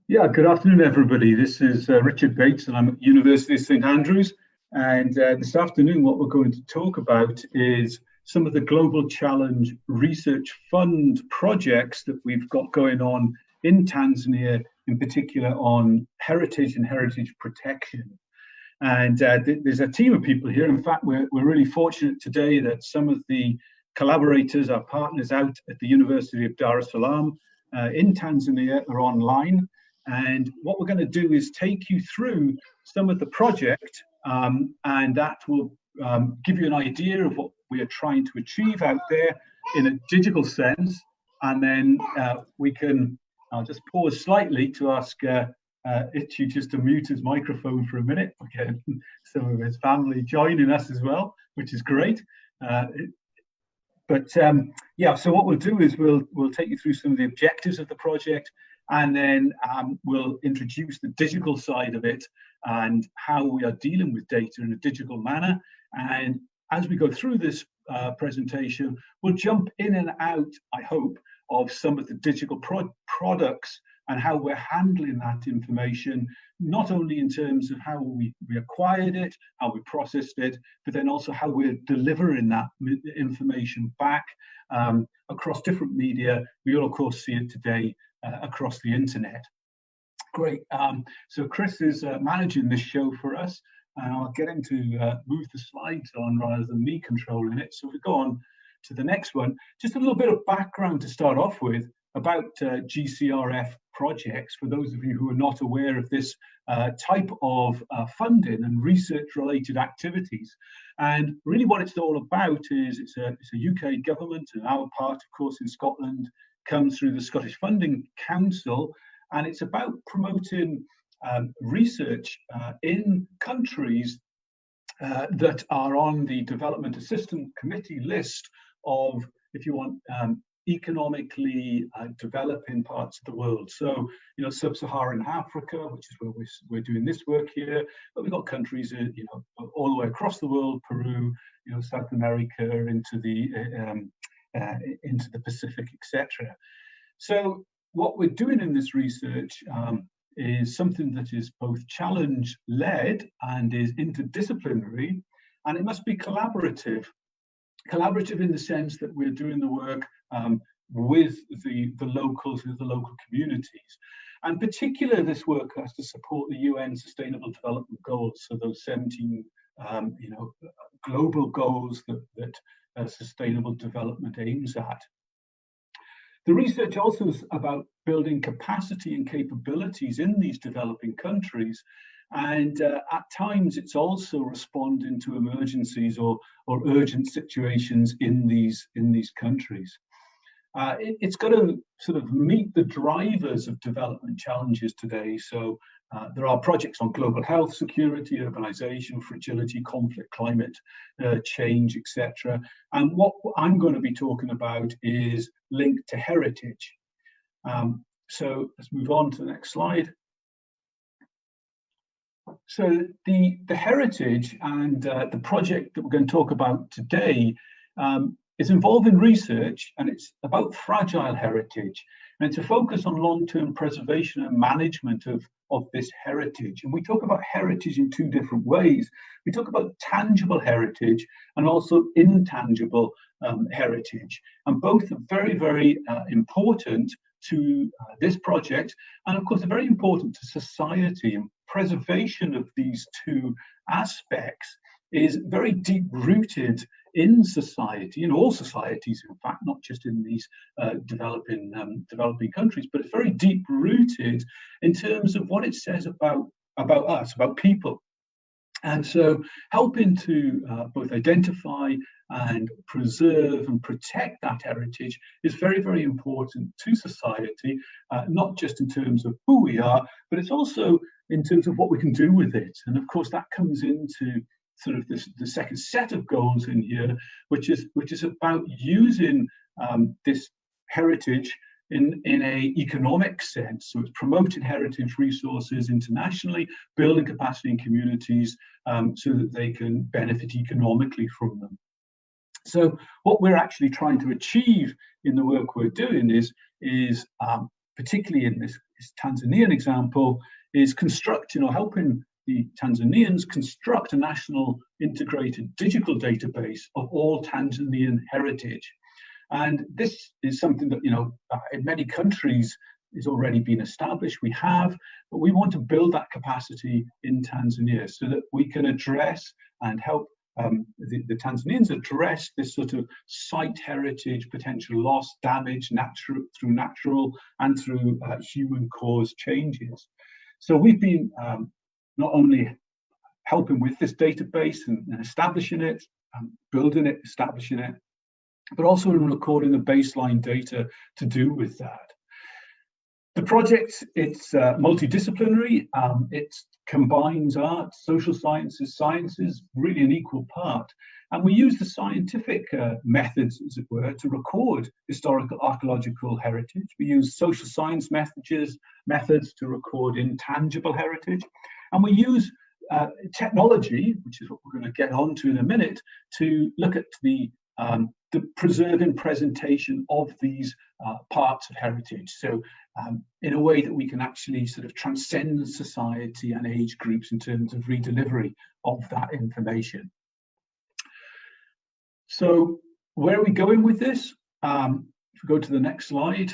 Yeah, good afternoon, everybody. This is Richard Bates, and I'm at University of St Andrews. And this afternoon, what we're going to talk about is some of the Global Challenge Research Fund projects that we've got going on in Tanzania, in particular on heritage and heritage protection. And there's a team of people here. In fact, we're really fortunate today that some of the collaborators, our partners out at the University of Dar es Salaam in Tanzania are online. And what we're going to do is take you through some of the project, and that will give you an idea of what we are trying to achieve out there in a digital sense. And then I'll just pause slightly to ask Urithi just to mute his microphone for a minute. Okay, some of his family joining us as well, which is great. Yeah, so what we'll do is we'll take you through some of the objectives of the project, and then we'll introduce the digital side of it and how we are dealing with data in a digital manner. And as we go through this presentation, we'll jump in and out, I hope, of some of the digital products and how we're handling that information, not only in terms of how we acquired it, how we processed it, but then also how we're delivering that information back across different media. We'll, of course, see it today across the internet. Great. So Chris is managing this show for us, and I'll get him to move the slides on rather than me controlling it. So if we go on to the next one, just a little bit of background to start off with about GCRF projects, for those of you who are not aware of this type of funding and research related activities. And really what it's all about is it's a UK government, and our part, of course, in Scotland comes through the Scottish Funding Council, and it's about promoting research in countries that are on the Development Assistance Committee list of, if you want, economically developing parts of the world. So, you know, sub-Saharan Africa, which is where we're doing this work here, but we've got countries, you know, all the way across the world, Peru, you know, South America, into the Pacific, etc. So what we're doing in this research is something that is both challenge-led and is interdisciplinary, and it must be collaborative. Collaborative in the sense that we're doing the work with the locals, with the local communities. And particularly this work has to support the UN Sustainable Development Goals, so those 17 you know, global goals that sustainable development aims at. The research also is about building capacity and capabilities in these developing countries. And at times, it's also responding to emergencies or urgent situations in these countries. It's got to sort of meet the drivers of development challenges today. So there are projects on global health, security, urbanization, fragility, conflict, climate change, etc. And what I'm going to be talking about is linked to heritage. So let's move on to the next slide. So the heritage and the project that we're going to talk about today is involving research, and it's about fragile heritage, and it's a focus on long-term preservation and management of this heritage. And we talk about heritage in two different ways. We talk about tangible heritage and also intangible heritage, and both are very, very important to this project, and of course are very important to society. And preservation of these two aspects is very deep rooted in society, in all societies, in fact, not just in these developing countries, but it's very deep rooted in terms of what it says about us, about people. And so helping to both identify and preserve and protect that heritage is very, very important to society, not just in terms of who we are, but it's also in terms of what we can do with it. And of course, that comes into sort of the second set of goals in here, which is about using this heritage in a economic sense. So it's promoting heritage resources internationally, building capacity in communities so that they can benefit economically from them. So what we're actually trying to achieve in the work we're doing is particularly this Tanzanian example is constructing or helping the Tanzanians construct a national integrated digital database of all Tanzanian heritage. And this is something that, in many countries is already been established. We have, but we want to build that capacity in Tanzania so that we can address and help the Tanzanians address this sort of site heritage potential loss, damage, through natural and through human-caused changes. So we've been not only helping with this database and establishing it, building it, establishing it, but also in recording the baseline data to do with that. The project, it's multidisciplinary. It combines art, social sciences, really an equal part. And we use the scientific methods, as it were, to record historical archaeological heritage. We use social science methods to record intangible heritage. And we use technology, which is what we're going to get onto in a minute, to look at the preserving presentation of these parts of heritage. So in a way that we can actually sort of transcend society and age groups in terms of redelivery of that information. So where are we going with this? If we go to the next slide.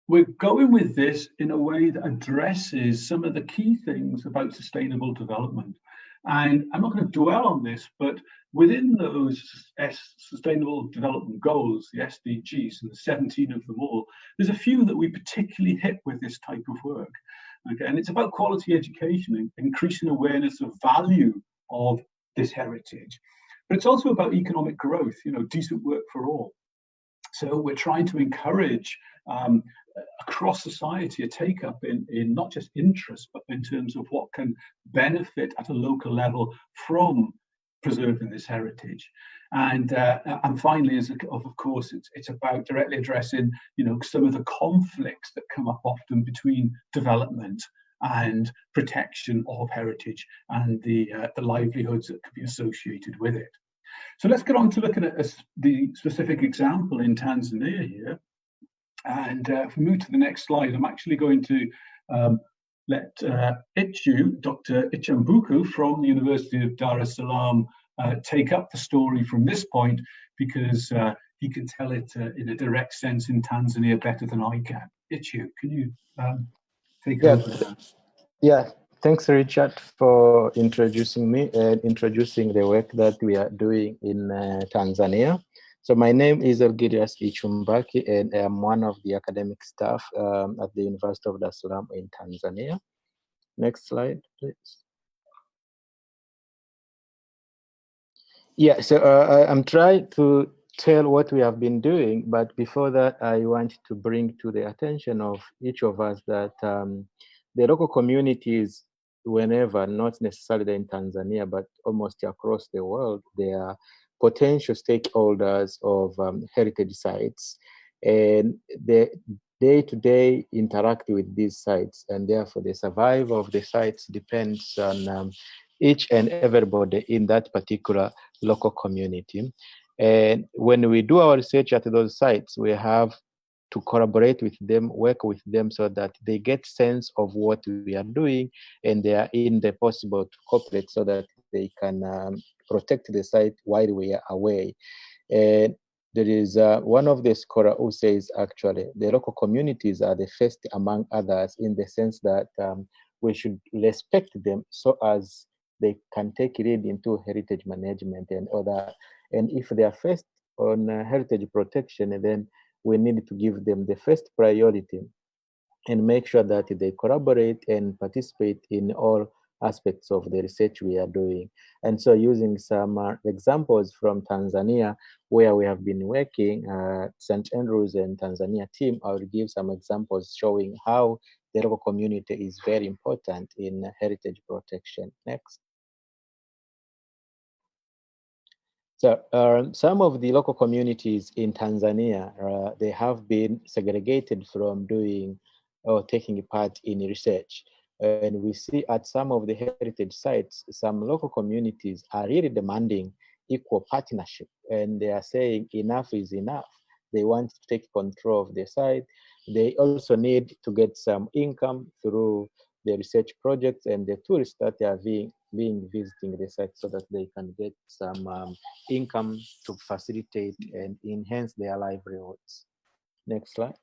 We're going with this in a way that addresses some of the key things about sustainable development. And I'm not going to dwell on this, but within those Sustainable Development Goals, the SDGs, and the 17 of them all, there's a few that we particularly hit with this type of work. Okay, and it's about quality education and increasing awareness of value of this heritage. But it's also about economic growth, decent work for all. So we're trying to encourage across society a take-up in not just interest, but in terms of what can benefit at a local level from preserving this heritage. And finally, of course, it's about directly addressing some of the conflicts that come up often between development and protection of heritage and the livelihoods that could be associated with it. So let's get on to looking at the specific example in Tanzania here. And if we move to the next slide, I'm actually going to let Dr. Ichambuku from the University of Dar es Salaam take up the story from this point, because he can tell it in a direct sense in Tanzania better than I can. Ichu, can you take over now? Yeah, thanks, Richard, for introducing me and introducing the work that we are doing in Tanzania. So my name is Elgirius Ichumbaki, and I'm one of the academic staff at the University of Dar es Salaam in Tanzania. Next slide, please. Yeah, so I'm trying to tell what we have been doing, but before that, I want to bring to the attention of each of us that the local communities, whenever, not necessarily in Tanzania, but almost across the world, they are potential stakeholders of heritage sites, and they day-to-day interact with these sites, and therefore the survival of the sites depends on each and everybody in that particular local community. And when we do our research at those sites, we have to collaborate with them, work with them so that they get sense of what we are doing, and they are in the possible to cooperate so that they can protect the site while we are away. And there is one of the scholars who says actually the local communities are the first among others, in the sense that we should respect them so as they can take lead into heritage management and other. And if they are first on heritage protection, then we need to give them the first priority and make sure that they collaborate and participate in all aspects of the research we are doing. And so using some examples from Tanzania, where we have been working, St. Andrews and Tanzania team, I will give some examples showing how the local community is very important in heritage protection. Next. So some of the local communities in Tanzania, they have been segregated from doing or taking part in research. And we see at some of the heritage sites, some local communities are really demanding equal partnership. And they are saying enough is enough. They want to take control of the site. they also need to get some income through the research projects and the tourists that are being visiting the site, so that they can get some income to facilitate and enhance their livelihoods. Next slide.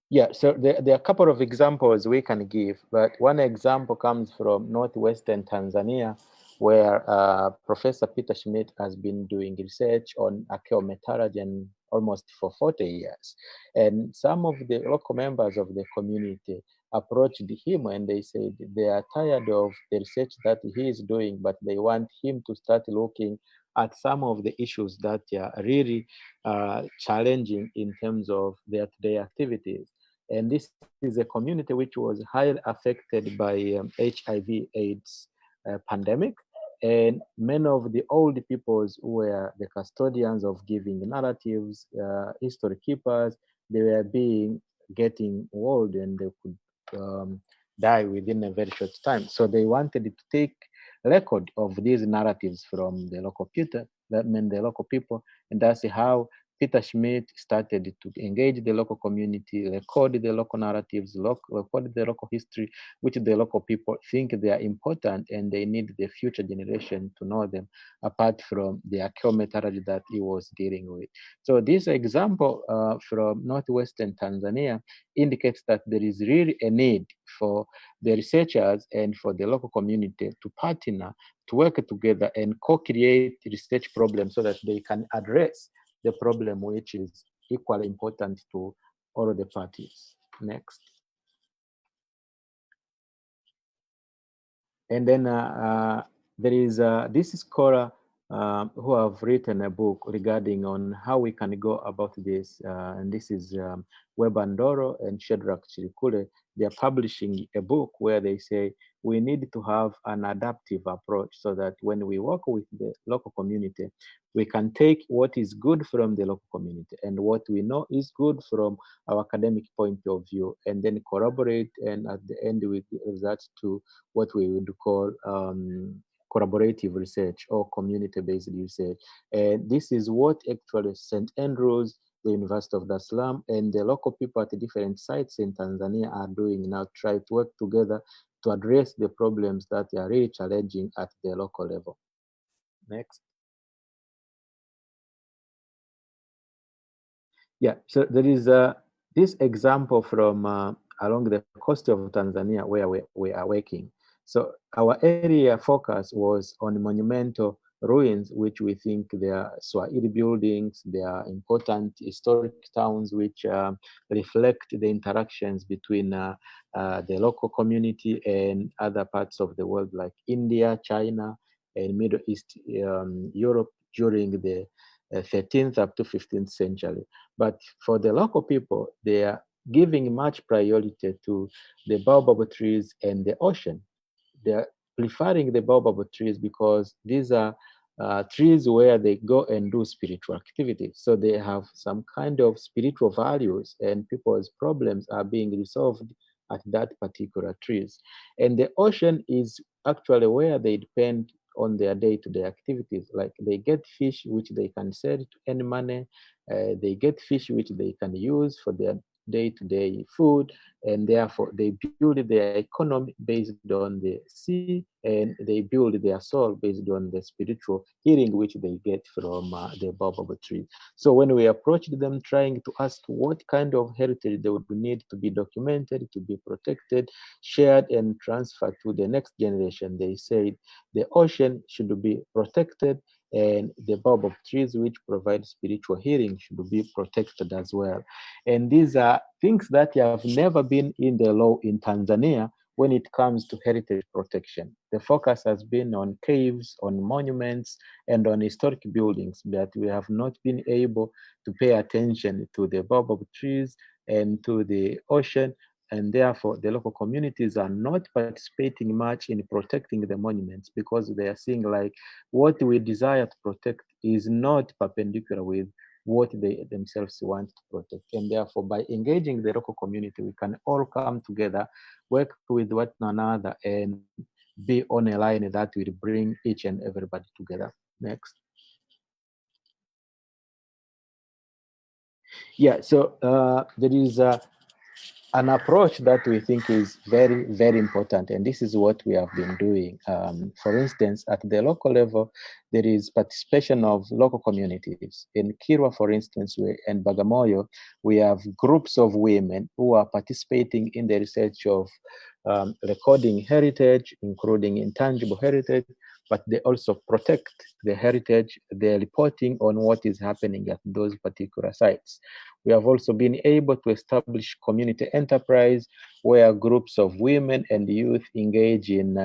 Yeah, so there are a couple of examples we can give, but one example comes from northwestern Tanzania, where Professor Peter Schmidt has been doing research on archaeometallurgy almost for 40 years. And some of the local members of the community approached him and they said they are tired of the research that he is doing, but they want him to start looking at some of the issues that are really challenging in terms of their day activities. And this is a community which was highly affected by HIV/AIDS pandemic. And many of the old peoples were the custodians of giving narratives, history keepers. They were getting old and they could die within a very short time. So they wanted to take record of these narratives from the local people, that meant the local people, and that's how Peter Schmidt started to engage the local community, record the local narratives, record the local history, which the local people think they are important and they need the future generation to know them, apart from the archaeometallurgy that he was dealing with. So this example from northwestern Tanzania indicates that there is really a need for the researchers and for the local community to partner, to work together and co-create research problems so that they can address the problem, which is equally important to all the parties. Next. And then there is this scholar who have written a book regarding on how we can go about this. And this is Webandoro and Shedrack Chirikule. They are publishing a book where they say we need to have an adaptive approach so that when we work with the local community, we can take what is good from the local community and what we know is good from our academic point of view, and then collaborate, and at the end we result to what we would call collaborative research or community-based research. And this is what actually St. Andrews, the University of Dar es Salaam, and the local people at the different sites in Tanzania are doing now, try to work together to address the problems that are really challenging at the local level. Next. Yeah, so there is this example from along the coast of Tanzania where we are working. So our area focus was on monumental ruins, which we think they are Swahili buildings, they are important historic towns which reflect the interactions between the local community and other parts of the world like India, China, and Middle East, Europe during the 13th up to 15th century. But for the local people, they are giving much priority to the baobab trees and the ocean. They are preferring the baobab trees because these are trees where they go and do spiritual activities. So they have some kind of spiritual values, and people's problems are being resolved at that particular trees. And the ocean is actually where they depend on their day-to-day activities. Like they get fish which they can sell to earn money. They get fish which they can use for their day-to-day food, and therefore they build their economy based on the sea, and they build their soul based on the spiritual healing which they get from the baobab tree. So when we approached them trying to ask what kind of heritage they would need to be documented, to be protected, shared, and transferred to the next generation, they said the ocean should be protected, and the baobab trees which provide spiritual healing should be protected as well. And these are things that have never been in the law in Tanzania when it comes to heritage protection. The focus has been on caves, on monuments, and on historic buildings, but we have not been able to pay attention to the baobab trees and to the ocean, and therefore the local communities are not participating much in protecting the monuments because they are seeing like what we desire to protect is not perpendicular with what they themselves want to protect. And therefore, by engaging the local community, we can all come together, work with one another, and be on a line that will bring each and everybody together. Next. Yeah, so there is an approach that we think is very, very important, and this is what we have been doing. For instance, at the local level, there is participation of local communities. In Kirwa, for instance, and Bagamoyo, we have groups of women who are participating in the research of recording heritage, including intangible heritage, but they also protect the heritage. They're reporting on what is happening at those particular sites. We have also been able to establish community enterprise where groups of women and youth engage in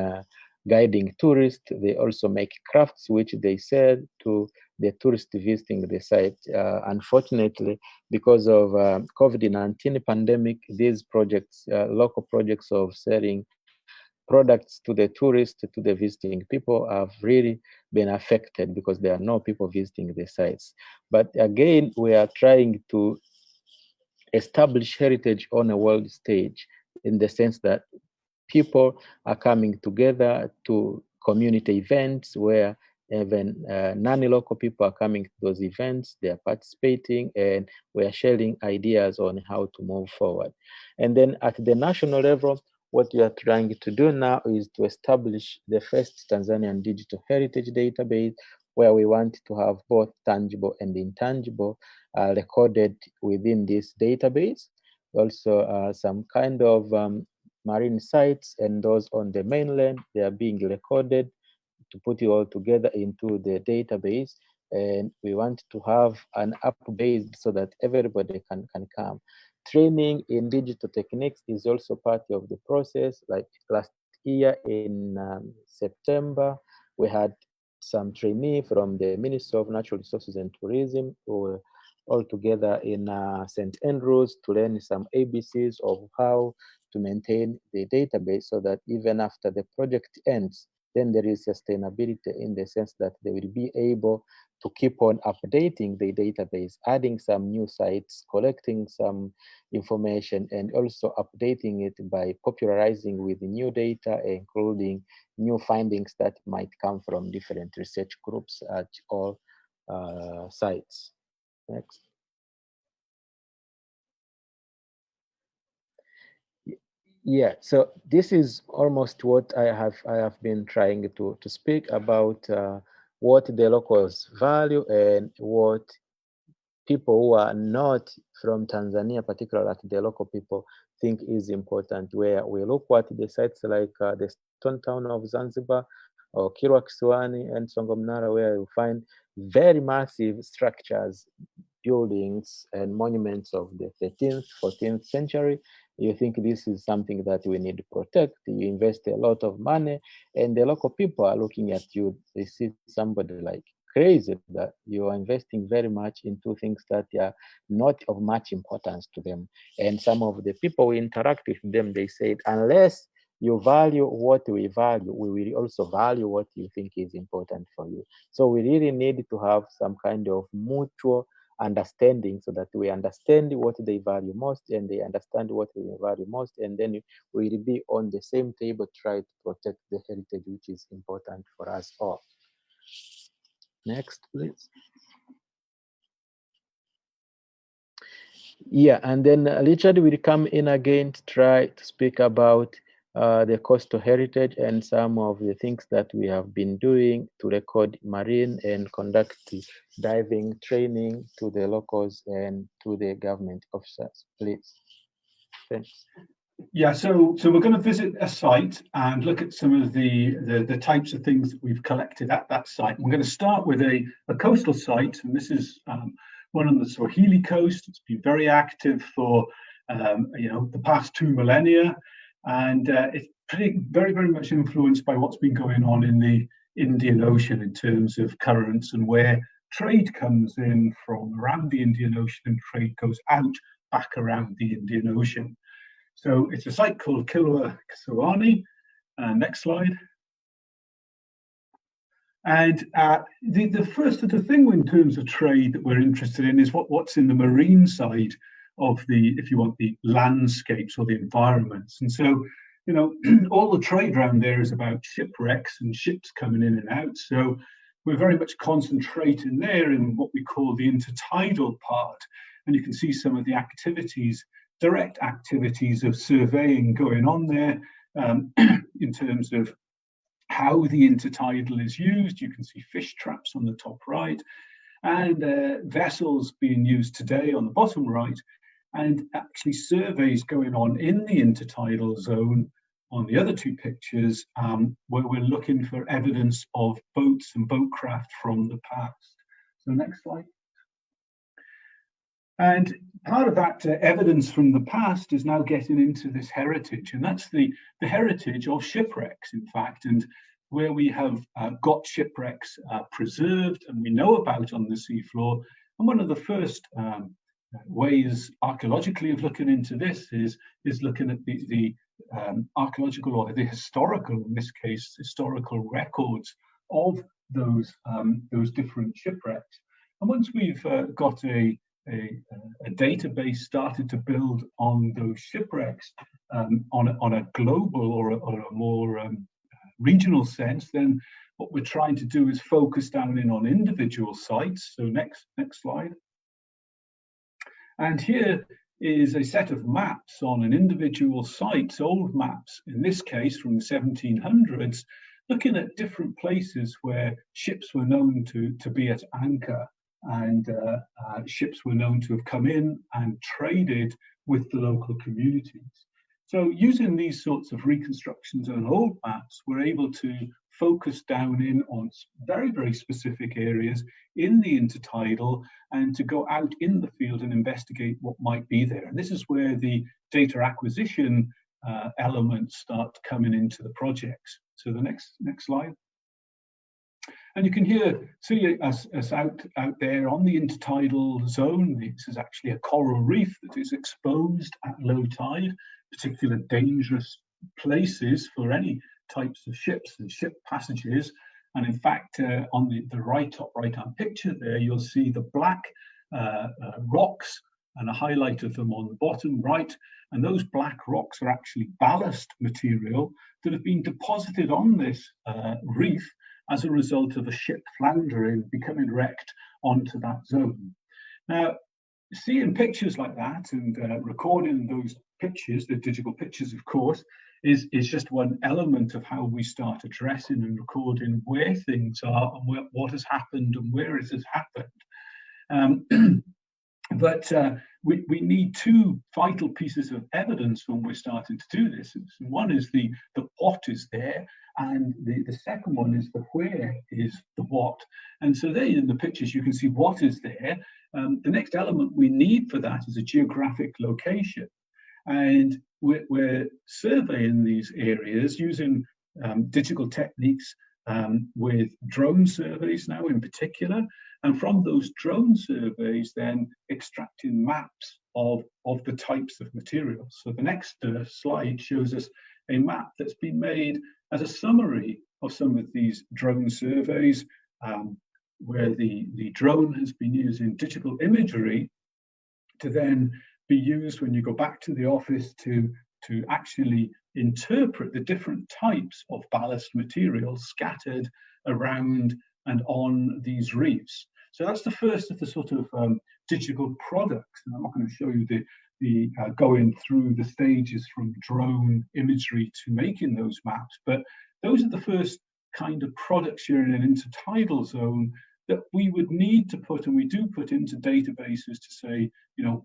guiding tourists. They also make crafts which they sell to the tourists visiting the site. Unfortunately, because of COVID-19 pandemic, these projects, local projects of selling products to the tourists, to the visiting people, have really been affected because there are no people visiting the sites. But again, we are trying to establish heritage on a world stage in the sense that people are coming together to community events where even non-local people are coming to those events, they are participating, and we are sharing ideas on how to move forward. And then at the national level, what we are trying to do now is to establish the first Tanzanian digital heritage database where we want to have both tangible and intangible recorded within this database. Also, some kind of marine sites and those on the mainland, they are being recorded to put it all together into the database. And we want to have an app based so that everybody can come. Training in digital techniques is also part of the process. Like last year in September, we had some trainee from the Ministry of Natural Resources and Tourism who were all together in St. Andrews to learn some ABCs of how to maintain the database so that even after the project ends, then there is sustainability in the sense that they will be able to keep on updating the database, adding some new sites, collecting some information, and also updating it by popularizing with new data, including new findings that might come from different research groups at all sites. Next. Yeah, so this is almost what I have been trying to speak about what the locals value and what people who are not from Tanzania, particularly at the local people, think is important. Where we look at the sites like the stone town of Zanzibar or Kilwa Kisiwani and Songomnara, where you find very massive structures, buildings and monuments of the 13th, 14th century. You think this is something that we need to protect. You invest a lot of money, and the local people are looking at you. They see somebody like crazy that you are investing very much into things that are not of much importance to them. And some of the people we interact with them, they said, unless you value what we value, we will also value what you think is important for you. So we really need to have some kind of mutual understanding so that we understand what they value most and they understand what we value most, and then we will be on the same table, try to protect the heritage which is important for us all. Next, please. Yeah, and then Richard will come in again to try to speak about the coastal heritage and some of the things that we have been doing to record marine and conduct diving training to the locals and to the government officers. Please. Thanks. Yeah, so we're going to visit a site and look at some of the types of things that we've collected at that site. We're going to start with a coastal site, and this is one on the Swahili coast. It's been very active for the past 2 millennia, and it's very much influenced by what's been going on in the Indian Ocean in terms of currents and where trade comes in from around the Indian Ocean and trade goes out back around the Indian Ocean. So it's a site called Kilwa Kisiwani. Next slide. And the first of the thing in terms of trade that we're interested in is what's in the marine side of the, if you want, the landscapes or the environments. And so, all the trade around there is about shipwrecks and ships coming in and out. So we're very much concentrating there in what we call the intertidal part. and you can see some of the activities, direct activities of surveying going on there in terms of how the intertidal is used. You can see fish traps on the top right, and vessels being used today on the bottom right, and actually surveys going on in the intertidal zone on the other two pictures, where we're looking for evidence of boats and boatcraft from the past. So next slide. And part of that evidence from the past is now getting into this heritage, and that's the heritage of shipwrecks, in fact, and where we have got shipwrecks preserved and we know about on the seafloor. And one of the first ways archaeologically of looking into this is looking at the archaeological, or the historical, in this case, historical records of those different shipwrecks. And once we've got a database started to build on those shipwrecks on a global or a more regional sense, then what we're trying to do is focus down in on individual sites. So next slide. And here is a set of maps on an individual site, old maps, in this case from the 1700s, looking at different places where ships were known to be at anchor, and ships were known to have come in and traded with the local communities. So using these sorts of reconstructions on old maps, we're able to focus down in on very, very specific areas in the intertidal, and to go out in the field and investigate what might be there. And this is where the data acquisition elements start coming into the projects. So the next slide. And you can see us out there on the intertidal zone. This is actually a coral reef that is exposed at low tide, particular dangerous places for any types of ships and ship passages. And in fact, on the top right-hand picture there, you'll see the black rocks and a highlight of them on the bottom right. And those black rocks are actually ballast material that have been deposited on this reef as a result of a ship floundering, becoming wrecked onto that zone. Now, seeing pictures like that and recording those pictures, the digital pictures, of course, is just one element of how we start addressing and recording where things are and what has happened and where it has happened. But we need two vital pieces of evidence when we're starting to do this. One is the what is there, and the second one is the where is the what. And so there in the pictures you can see what is there. The next element we need for that is a geographic location. And we're surveying these areas using digital techniques with drone surveys now in particular. And from those drone surveys, then extracting maps of the types of materials. So the next slide shows us a map that's been made as a summary of some of these drone surveys, where the drone has been using digital imagery to then be used when you go back to the office to actually interpret the different types of ballast materials scattered around and on these reefs. So that's the first of the sort of digital products. And I'm not going to show you the going through the stages from drone imagery to making those maps, but those are the first kind of products here in an intertidal zone that we would need to put, and we do put into databases to say,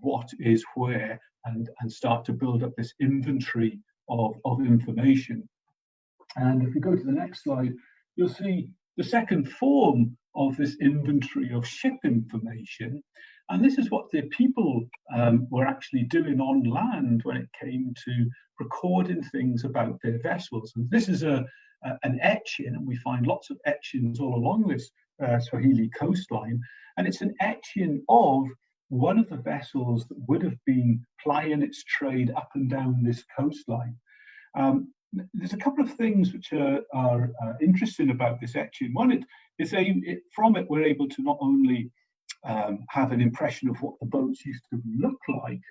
what is where, and start to build up this inventory of information. And if we go to the next slide, you'll see the second form of this inventory of ship information. And this is what the people were actually doing on land when it came to recording things about their vessels. And this is an etching, and we find lots of etchings all along this Swahili coastline. And it's an etching of one of the vessels that would have been plying its trade up and down this coastline. There's a couple of things which are interesting about this etching. One, from it we're able to not only have an impression of what the boats used to look like,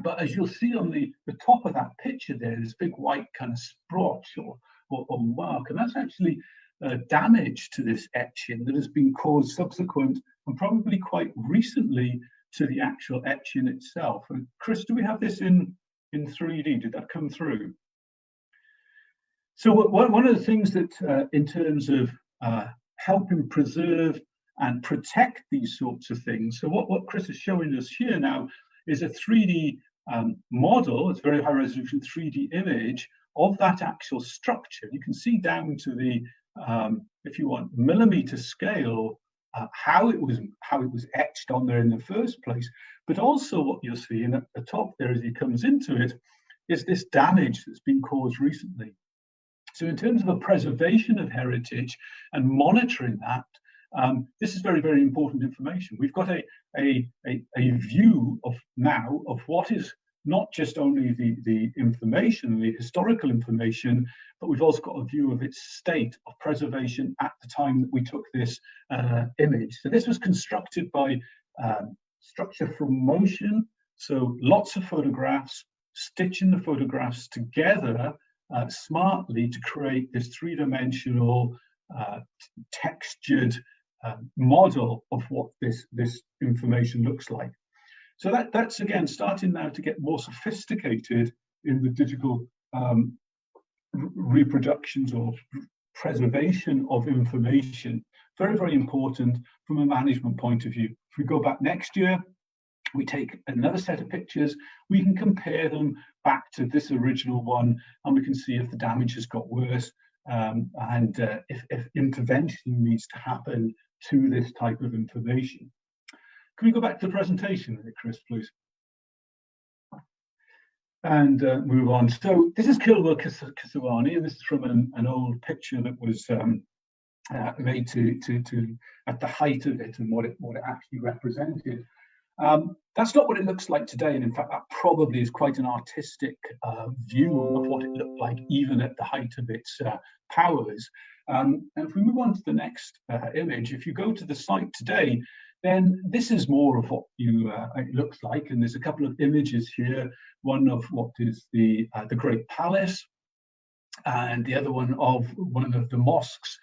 but as you'll see on the top of that picture there, there's a big white kind of splotch or mark, and that's actually damage to this etching that has been caused subsequent and probably quite recently to the actual etching itself. And Chris, do we have this in 3D? Did that come through? So one of the things that in terms of helping preserve and protect these sorts of things, so what Chris is showing us here now is a 3D model, it's a very high resolution 3D image of that actual structure. You can see down to the, if you want, millimeter scale, how it was etched on there in the first place. But also what you're seeing at the top there as he comes into it is this damage that's been caused recently. So in terms of a preservation of heritage and monitoring that, this is very, very important information. We've got a view of now of what is not just only the information, the historical information, but we've also got a view of its state of preservation at the time that we took this image. So this was constructed by structure from motion. So lots of photographs, stitching the photographs together smartly to create this three-dimensional textured model of what this information looks like. So that's again starting now to get more sophisticated in the digital reproductions or preservation of information. Very, very important from a management point of view. If we go back next year, we take another set of pictures, we can compare them back to this original one, and we can see if the damage has got worse and if intervention needs to happen to this type of information. Can we go back to the presentation, Chris, please? And move on. So this is Kilwa Kisawani, and this is from an old picture that was made to at the height of it and what it actually represented. That's not what it looks like today, and in fact that probably is quite an artistic view of what it looked like even at the height of its powers. And if we move on to the next image, if you go to the site today, then this is more of what it looks like, and there's a couple of images here, one of what is the Great Palace, and the other one of one of the mosques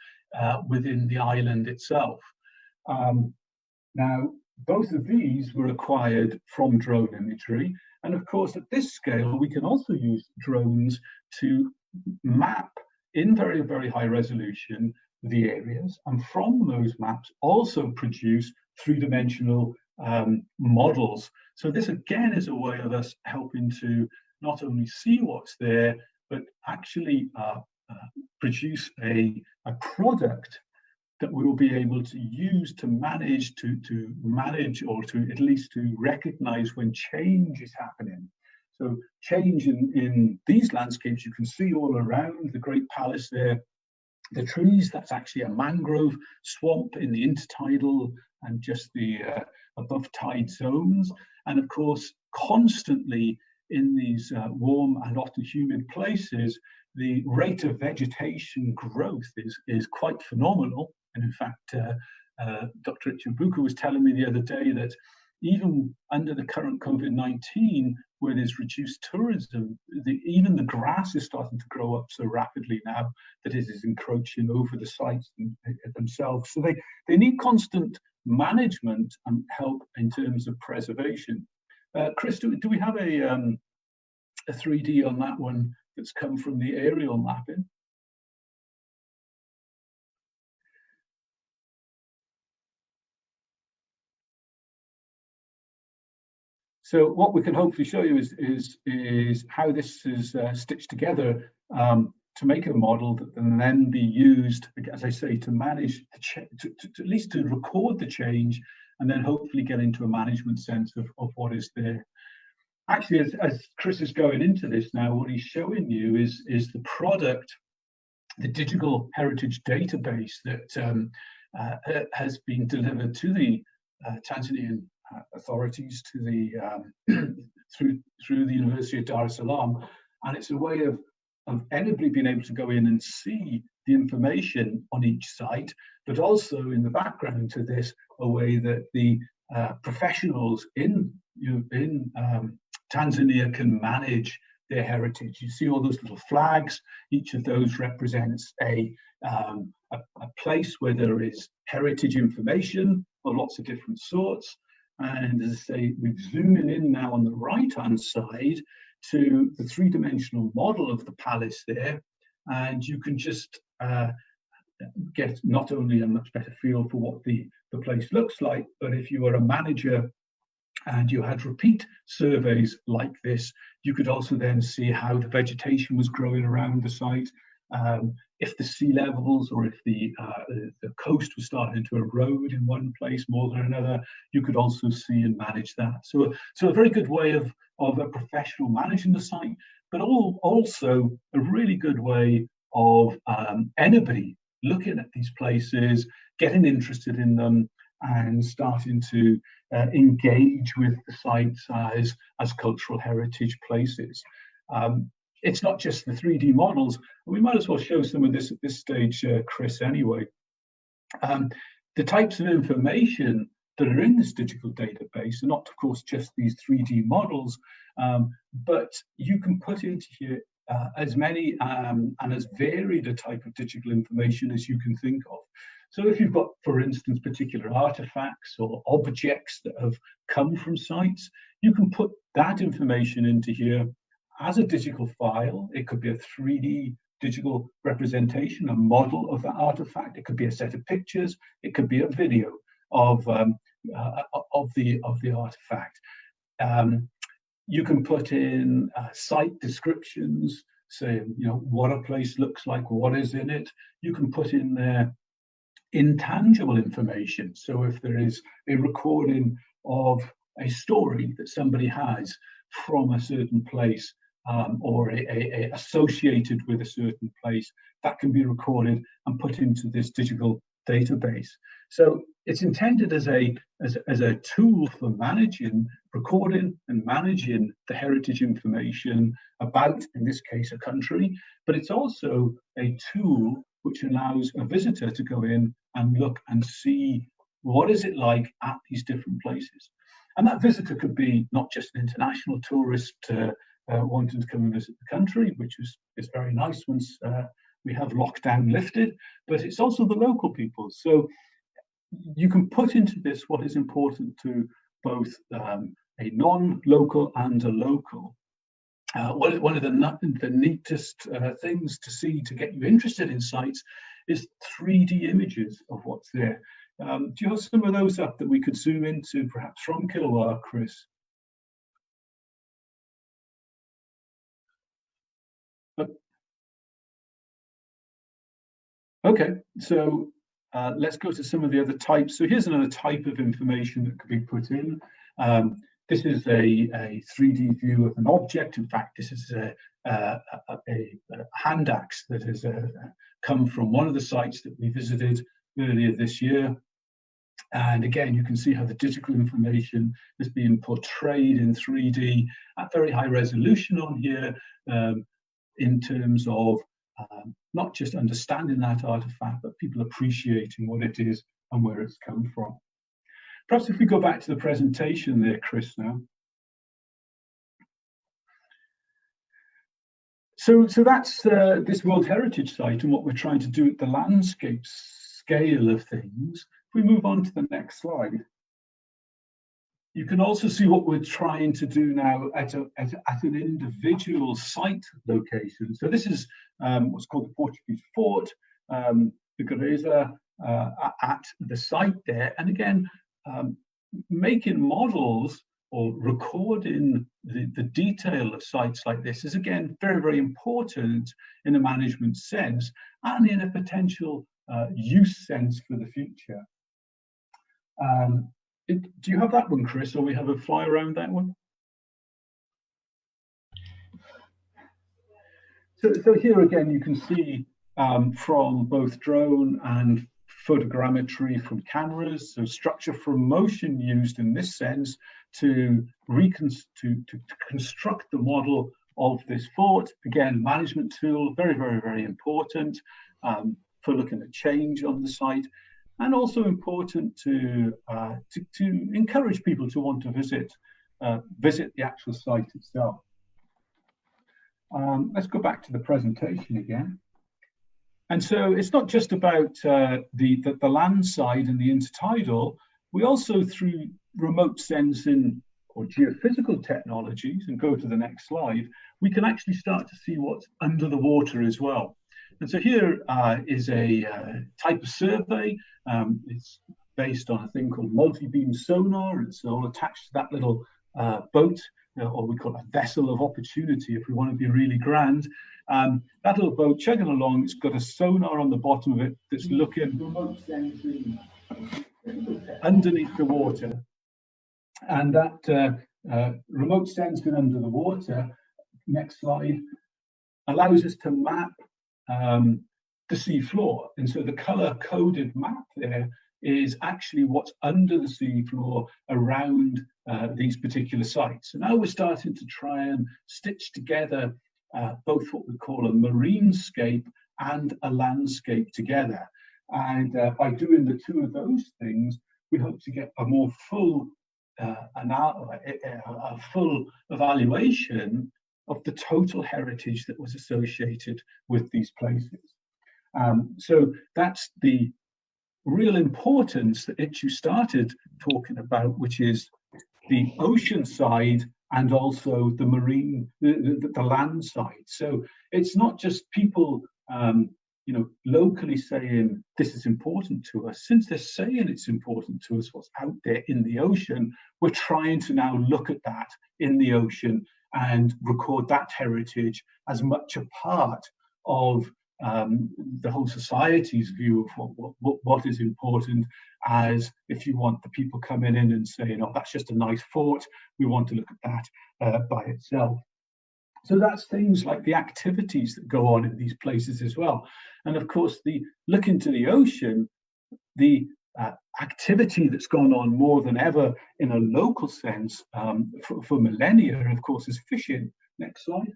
within the island itself. Now, both of these were acquired from drone imagery, and of course at this scale we can also use drones to map in very, very high resolution the areas, and from those maps also produce three-dimensional models. So this again is a way of us helping to not only see what's there, but actually produce a product that we will be able to use to manage or to at least to recognize when change is happening. So change in these landscapes, you can see all around the Great Palace there, the trees, that's actually a mangrove swamp in the intertidal and just the above tide zones. And of course, constantly in these warm and often humid places, the rate of vegetation growth is quite phenomenal. And in fact, Dr. Ichibuku was telling me the other day that even under the current COVID-19, where there's reduced tourism, even the grass is starting to grow up so rapidly now that it is encroaching over the sites themselves. So they need constant management and help in terms of preservation. Chris, do we have a 3D on that one that's come from the aerial mapping? So what we can hopefully show you is how this is stitched together to make a model that can then be used, as I say, to manage, to at least to record the change, and then hopefully get into a management sense of what is there. Actually, as Chris is going into this now, what he's showing you is the product, the digital heritage database that has been delivered to the Tanzanian authorities, to the through the University of Dar es Salaam, and it's a way of anybody being able to go in and see the information on each site, but also in the background to this, a way that the professionals in Tanzania can manage their heritage. You see all those little flags. Each of those represents a place where there is heritage information of lots of different sorts. And as I say, we're zooming in now on the right-hand side to the three-dimensional model of the palace there. And you can just get not only a much better feel for what the place looks like, but if you were a manager and you had repeat surveys like this, you could also then see how the vegetation was growing around the site. If the sea levels or if the coast was starting to erode in one place more than another, you could also see and manage that. So a very good way of a professional managing the site, but also a really good way of anybody looking at these places, getting interested in them, and starting to engage with the sites as cultural heritage places. It's not just the 3D models. We might as well show some of this at this stage, Chris, anyway. The types of information that are in this digital database are not, of course, just these 3D models, but you can put into here as many and as varied a type of digital information as you can think of. So if you've got, for instance, particular artifacts or objects that have come from sites, you can put that information into here as a digital file. It could be a 3D digital representation, a model of that artifact. It could be a set of pictures. It could be a video of the artifact. You can put in site descriptions, saying, you know, what a place looks like, what is in it. You can put in there intangible information. So if there is a recording of a story that somebody has from a certain place, or associated with a certain place, that can be recorded and put into this digital database. So it's intended as a tool for managing, recording and managing the heritage information about, in this case, a country, but it's also a tool which allows a visitor to go in and look and see what is it like at these different places. And that visitor could be not just an international tourist wanting to come and visit the country, which is very nice once we have lockdown lifted, but it's also the local people. So you can put into this what is important to both a non-local and a local. One of the neatest things to see to get you interested in sites is 3D images of what's there. Do you have some of those up that we could zoom into, perhaps from Kilwa, Chris? Okay, so let's go to some of the other types. So here's another type of information that could be put in. This is a 3D view of an object. In fact, this is a hand axe that has come from one of the sites that we visited earlier this year. And again, you can see how the digital information is being portrayed in 3D at very high resolution on here, in terms of not just understanding that artifact, but people appreciating what it is and where it's come from. Perhaps if we go back to the presentation there, Chris, now. So that's this World Heritage Site and what we're trying to do at the landscape scale of things. If we move on to the next slide, you can also see what we're trying to do now at an individual site location. So this is what's called the Portuguese Fort, the Gareza at the site there. And again, making models or recording the detail of sites like this is again very, very important in a management sense and in a potential use sense for the future. Do you have that one, Chris, or we have a fly around that one? So here again, you can see from both drone and photogrammetry from cameras, so structure from motion used in this sense to construct the model of this fort. Again, management tool, very, very, very important for looking at change on the site. And also important to encourage people to want to visit the actual site itself. Let's go back to the presentation again. And so it's not just about the land side and the intertidal. We also, through remote sensing or geophysical technologies, and go to the next slide, we can actually start to see what's under the water as well. And so here is a type of survey. It's based on a thing called multi-beam sonar. It's all attached to that little boat, or we call it a vessel of opportunity if we want to be really grand. That little boat chugging along, it's got a sonar on the bottom of it that's looking remote sensing underneath the water. And that remote sensing under the water, next slide, allows us to map the sea floor. And so the color-coded map there is actually what's under the sea floor around these particular sites. So now we're starting to try and stitch together both what we call a marinescape and a landscape together. And by doing the two of those things, we hope to get a more full full evaluation of the total heritage that was associated with these places. So that's the real importance that Urithi started talking about, which is the ocean side and also the marine, the land side. So it's not just people locally saying this is important to us. Since they're saying it's important to us, what's out there in the ocean, we're trying to now look at that in the ocean and record that heritage as much a part of the whole society's view of what is important, as if you want the people coming in and saying, oh, that's just a nice fort, we want to look at that by itself. So that's things like the activities that go on in these places as well. And of course, the look into the ocean, the activity that's gone on more than ever in a local sense for millennia, of course, is fishing. Next slide.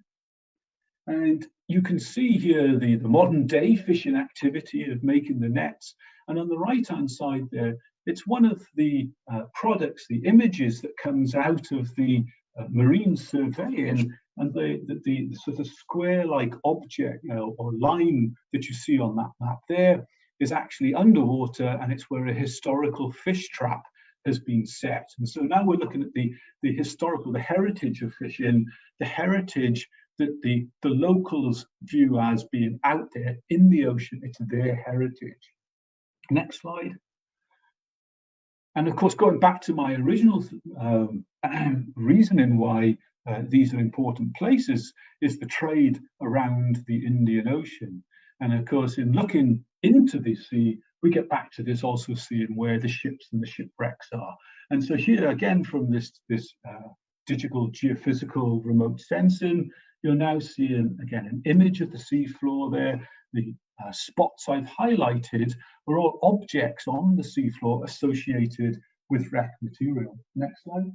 And you can see here the modern day fishing activity of making the nets. And on the right-hand side there, it's one of the products, the images that comes out of the marine surveying, and the sort of square-like object or line that you see on that map there is actually underwater, and it's where a historical fish trap has been set. And so now we're looking at the heritage of fishing, the heritage that the locals view as being out there in the ocean. It's their heritage. Next slide. And of course, going back to my original reasoning why these are important places is the trade around the Indian Ocean. And of course, in looking into the sea, we get back to this also seeing where the ships and the shipwrecks are. And so here again, from this digital geophysical remote sensing, you're now seeing again an image of the sea floor there. The spots I've highlighted are all objects on the sea floor associated with wrecked material. Next slide.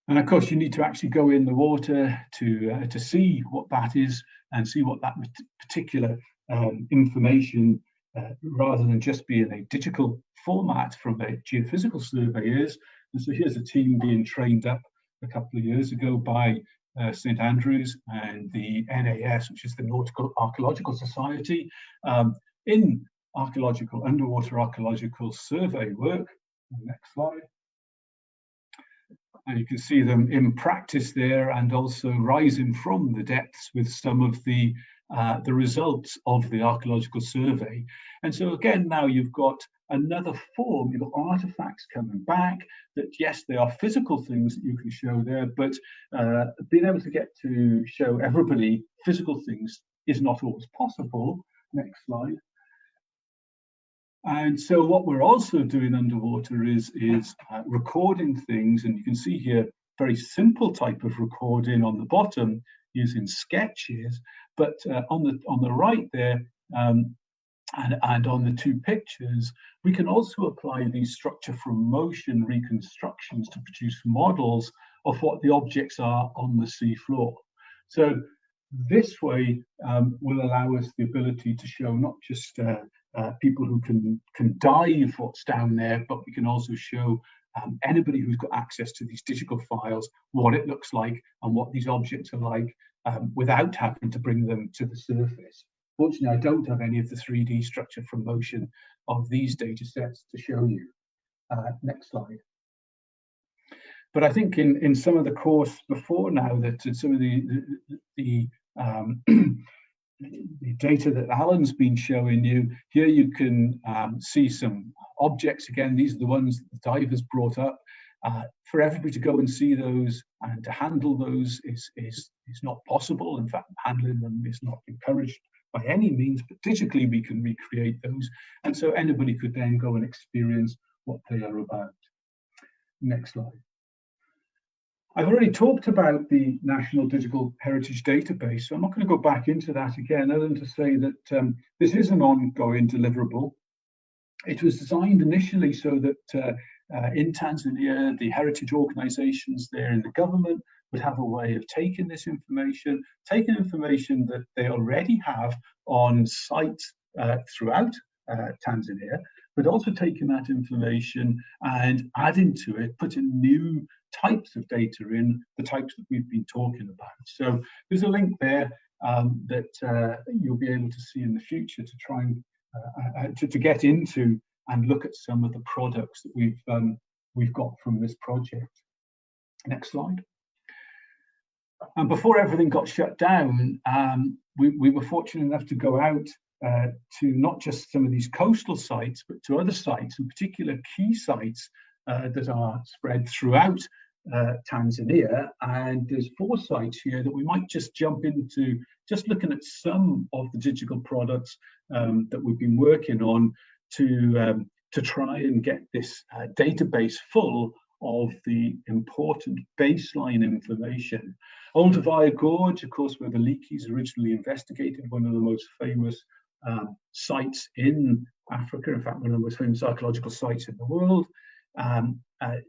And of course, you need to actually go in the water to see what that is and see what that particular information, rather than just be in a digital format from a geophysical survey is. And so here's a team being trained up a couple of years ago by St Andrews and the NAS, which is the Nautical Archaeological Society, in underwater archaeological survey work. Next slide. And you can see them in practice there, and also rising from the depths with some of the results of the archaeological survey. And so again, now you've got another form, you've got artifacts coming back that, yes, they are physical things that you can show there, but being able to get to show everybody physical things is not always possible. Next slide. And so what we're also doing underwater is recording things, and you can see here very simple type of recording on the bottom using sketches, but on the right there and on the two pictures, we can also apply these structure from motion reconstructions to produce models of what the objects are on the sea floor. So this way will allow us the ability to show not just people who can dive what's down there, but we can also show anybody who's got access to these digital files what it looks like and what these objects are like without having to bring them to the surface. Fortunately, I don't have any of the 3D structure from motion of these data sets to show you. Next slide. But I think in some of the course before now, that some of the data that Alan's been showing you, here you can see some objects. Again, these are the ones that the divers brought up. For everybody to go and see those and to handle those is not possible. In fact, handling them is not encouraged by any means, but digitally we can recreate those. And so anybody could then go and experience what they are about. Next slide. I've already talked about the National Digital Heritage Database, so I'm not going to go back into that again, other than to say that this is an ongoing deliverable. It was designed initially so that in Tanzania, the heritage organizations there in the government would have a way of taking this information, taking information that they already have on sites throughout Tanzania, but also taking that information and adding to it, putting new types of data in, the types that we've been talking about. So there's a link there that you'll be able to see in the future to try and to get into and look at some of the products that we've got from this project. Next slide. And before everything got shut down, we were fortunate enough to go out to not just some of these coastal sites, but to other sites, in particular key sites that are spread throughout Tanzania. And there's 4 sites here that we might just jump into, just looking at some of the digital products that we've been working on to try and get this database full of the important baseline information. Olduvai Gorge, of course, where the Leakeys originally investigated, one of the most famous sites in Africa, in fact, one of the most famous archaeological sites in the world.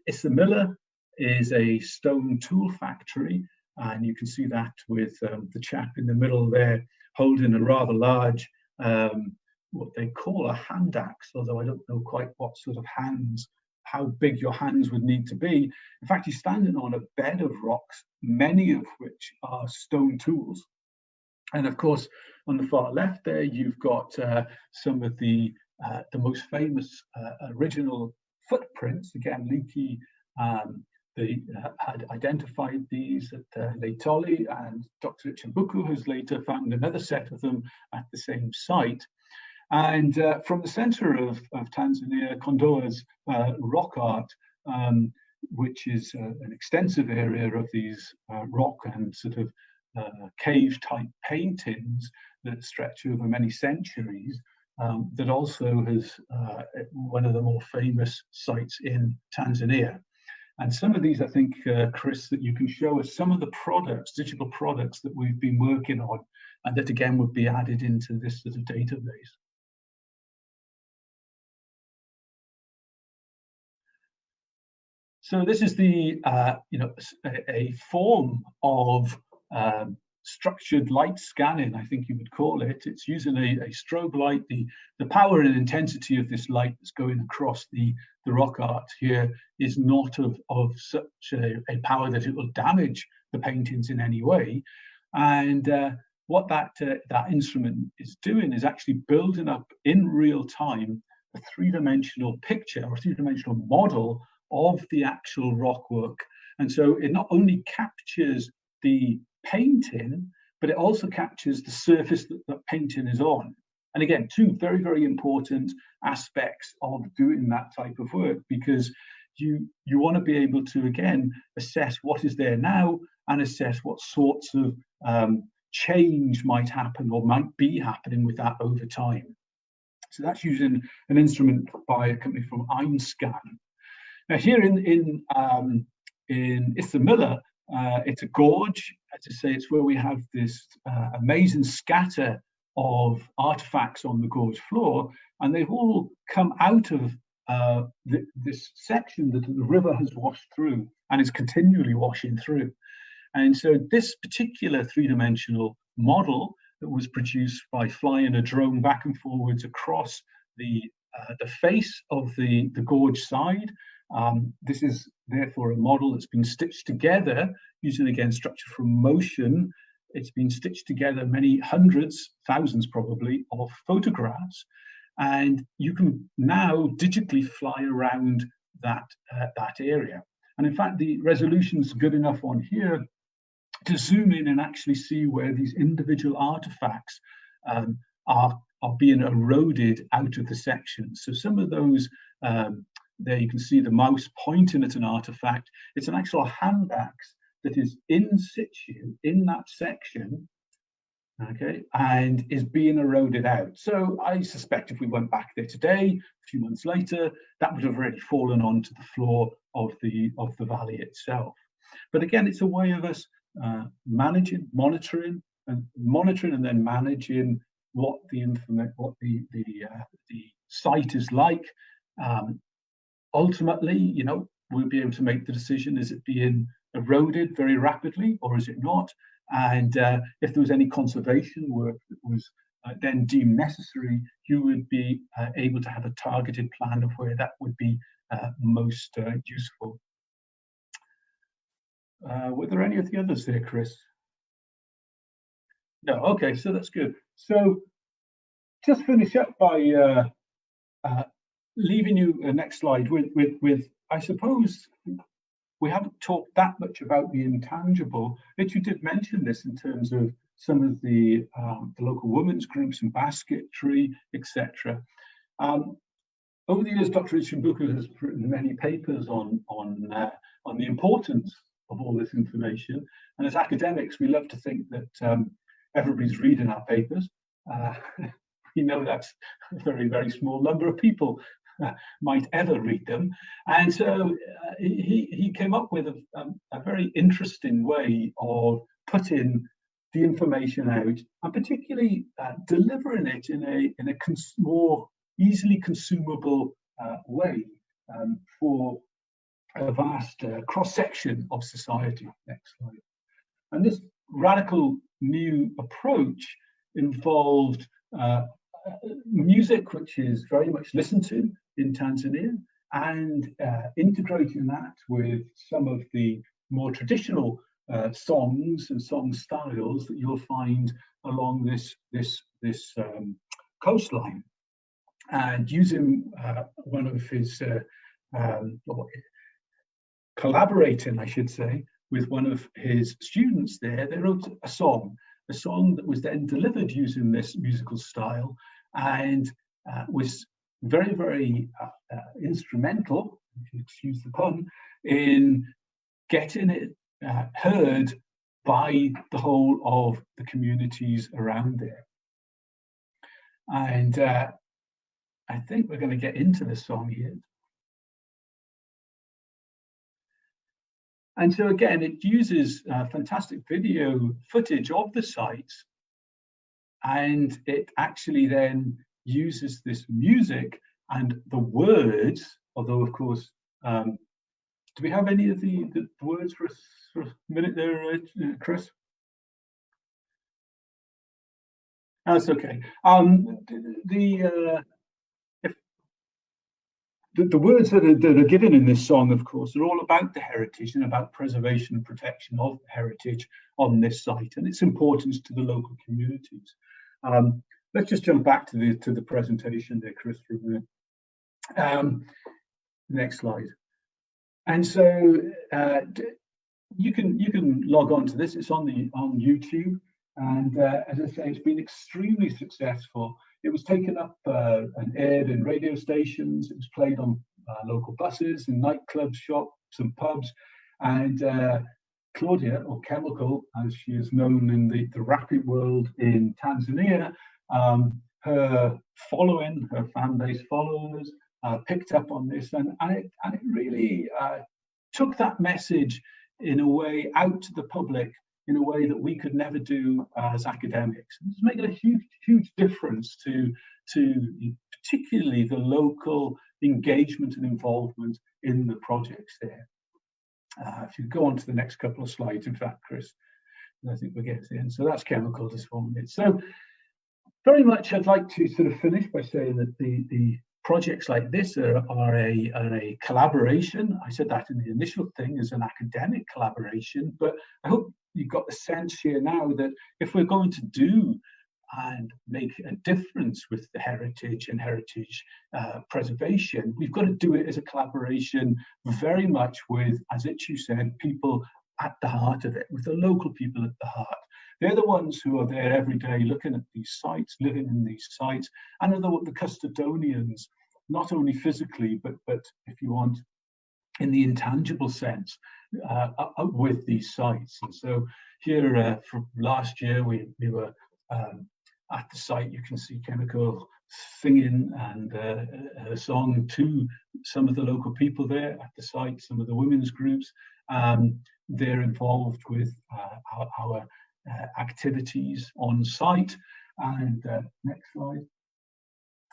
Isamila is a stone tool factory, and you can see that with the chap in the middle there holding a rather large, what they call a hand axe, although I don't know quite what sort of hands, how big your hands would need to be. In fact, he's standing on a bed of rocks, many of which are stone tools. And of course, on the far left there, you've got some of the most famous original footprints. Again, Leakey they had identified these at Leitoli, and Dr. Chimbuku has later found another set of them at the same site. And from the center of Tanzania, Kondoa's rock art, which is an extensive area of these rock and sort of cave type paintings that stretch over many centuries, that also has one of the more famous sites in Tanzania. And some of these, I think, Chris, that you can show us some of the products, digital products that we've been working on, and that again would be added into this sort of database. So this is the, a form of structured light scanning, I think you would call it. It's using a strobe light. The power and intensity of this light that's going across the rock art here is not of such a power that it will damage the paintings in any way. And what that instrument is doing is actually building up in real time a 3-dimensional picture or 3-dimensional model of the actual rock work. And so it not only captures the painting, but it also captures the surface that the painting is on. And again, 2 very, very important aspects of doing that type of work, because you want to be able to, again, assess what is there now and assess what sorts of change might happen or might be happening with that over time. So that's using an instrument by a company from Einscan. Now here in Isamila, it's a gorge. As I say, it's where we have this amazing scatter of artifacts on the gorge floor, and they've all come out of this section that the river has washed through and is continually washing through. And so this particular 3-dimensional model that was produced by flying a drone back and forwards across the face of the gorge side. This is therefore a model that's been stitched together using, again, structure from motion. It's been stitched together many hundreds, thousands probably, of photographs. And you can now digitally fly around that area. And in fact, the resolution's good enough on here to zoom in and actually see where these individual artifacts are being eroded out of the section. So some of those, there you can see the mouse pointing at an artifact. It's an actual hand axe that is in situ in that section, okay, and is being eroded out. So I suspect if we went back there today, a few months later, that would have already fallen onto the floor of the valley itself. But again, it's a way of us managing, monitoring, and then managing what the site is like. Ultimately, you know, we'll be able to make the decision: is it being eroded very rapidly, or is it not? And if there was any conservation work that was then deemed necessary, you would be able to have a targeted plan of where that would be most useful. Were there any of the others there, Chris? No, okay, so that's good. So just finish up by leaving you next slide with I suppose we haven't talked that much about the intangible, but you did mention this in terms of some of the local women's groups and basketry, etc. Over the years, Dr. Urithi has written many papers on the importance of all this information. And as academics, we love to think that everybody's reading our papers. We know that's a very, very small number of people might ever read them. And so he came up with a very interesting way of putting the information out, and particularly delivering it in a more easily consumable way for a vast cross-section of society. Next slide. And this radical new approach involved music, which is very much listened to in Tanzania, and integrating that with some of the more traditional songs and song styles that you'll find along this coastline, and using one of his collaborating, I should say, with one of his students there. They wrote a song that was then delivered using this musical style, and was very, very instrumental, if you excuse the pun, in getting it heard by the whole of the communities around there. And I think we're going to get into the song here. And so again, it uses fantastic video footage of the sites, and it actually then uses this music and the words, although of course, do we have any of the words for a minute there, Chris? That's okay. The words that are given in this song, of course, are all about the heritage and about preservation and protection of heritage on this site and its importance to the local communities. Let's just jump back to the presentation there, Chris, for a minute. Next slide. And so you can log on to this. It's on YouTube, and as I say, it's been extremely successful. It was taken up and aired in radio stations. It was played on local buses, in nightclubs, shops, and pubs. And Claudia, or Chemical, as she is known in the rapping world in Tanzania, her following, her fan base followers, picked up on this, and it really took that message in a way out to the public in a way that we could never do as academics. It's making a huge difference to particularly the local engagement and involvement in the projects there. If you go on to the next couple of slides, in fact, Chris, I think we'll get to the end. So that's Chemical just 1 minute. So very much I'd like to sort of finish by saying that the projects like this are a collaboration. I said that in the initial thing as an academic collaboration, but I hope you've got the sense here now that if we're going to do and make a difference with the heritage and heritage preservation, we've got to do it as a collaboration, very much with, as Itu said, people at the heart of it, with the local people at the heart. They're the ones who are there every day looking at these sites, living in these sites, and are the custodians, not only physically, but if you want, in the intangible sense, with these sites. And so here, from last year, we were at the site. You can see Chemical singing and a song to some of the local people there at the site, some of the women's groups. They're involved with our activities on site. And next slide.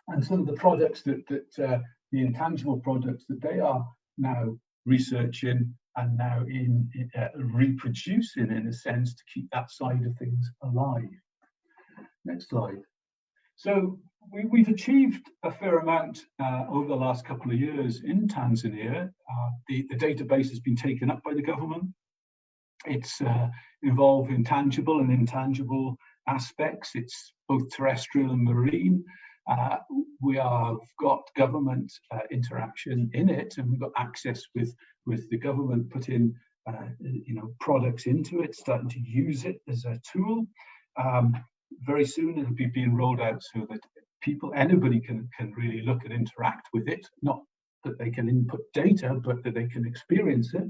And some of the products the intangible products that they are now researching and now in reproducing, in a sense, to keep that side of things alive. Next slide. So we've achieved a fair amount over the last couple of years in Tanzania. The database has been taken up by the government. It's involving tangible and intangible aspects. It's both terrestrial and marine. We have got government interaction in it, and we've got access with the government putting products into it, starting to use it as a tool. Very soon it'll be being rolled out so that anybody can really look and interact with it, not that they can input data, but that they can experience it.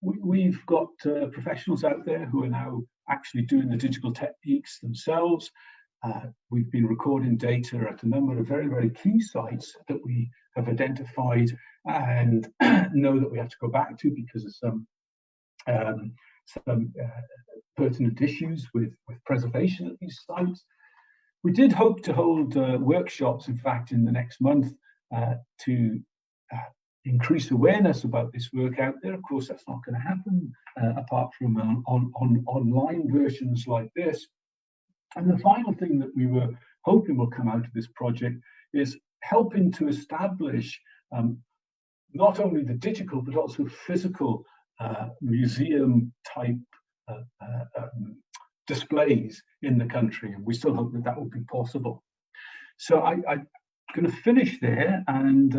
We've got professionals out there who are now actually doing the digital techniques themselves. We've been recording data at a number of very, very key sites that we have identified and know that we have to go back to because of some pertinent issues with preservation at these sites. We did hope to hold workshops, in fact, in the next month to increase awareness about this work out there. Of course, that's not going to happen apart from online versions like this. And the final thing that we were hoping will come out of this project is helping to establish not only the digital but also physical museum type displays in the country, and we still hope that that will be possible. So I'm going to finish there, and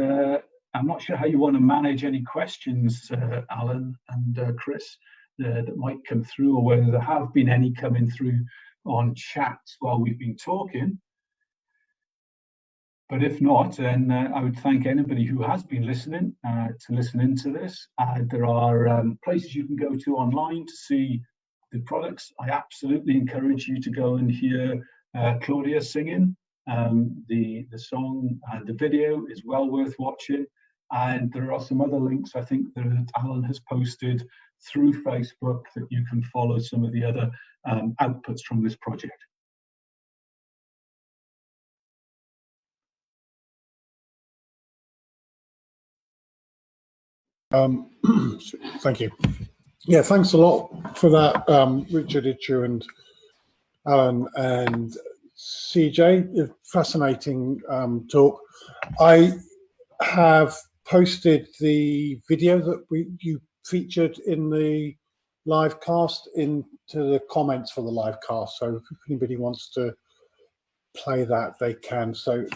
I'm not sure how you want to manage any questions, Alan and Chris, that might come through, or whether there have been any coming through on chat while we've been talking. But if not, then I would thank anybody who has been listening to listen into this. There are places you can go to online to see the products. I absolutely encourage you to go and hear Claudia singing. The song and the video is well worth watching. And there are some other links, I think, that Alan has posted through Facebook that you can follow some of the other outputs from this project. Thank you. Yeah, thanks a lot for that, Richard, Itu, and Alan and CJ. Fascinating talk. I have posted the video that you featured in the live cast into the comments for the live cast. So if anybody wants to play that, they can so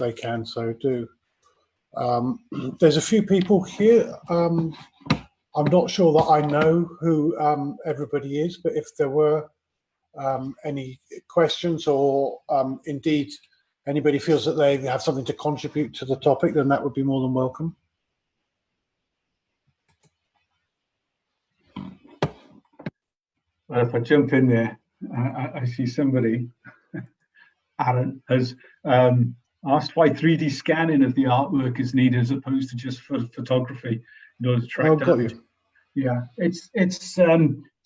do. There's a few people here. I'm not sure that I know who everybody is, but if there were any questions, or indeed anybody feels that they have something to contribute to the topic, then that would be more than welcome. Well, if I jump in there, I see somebody, Aaron, has asked why 3D scanning of the artwork is needed as opposed to just photography in order to track down. Yeah, it's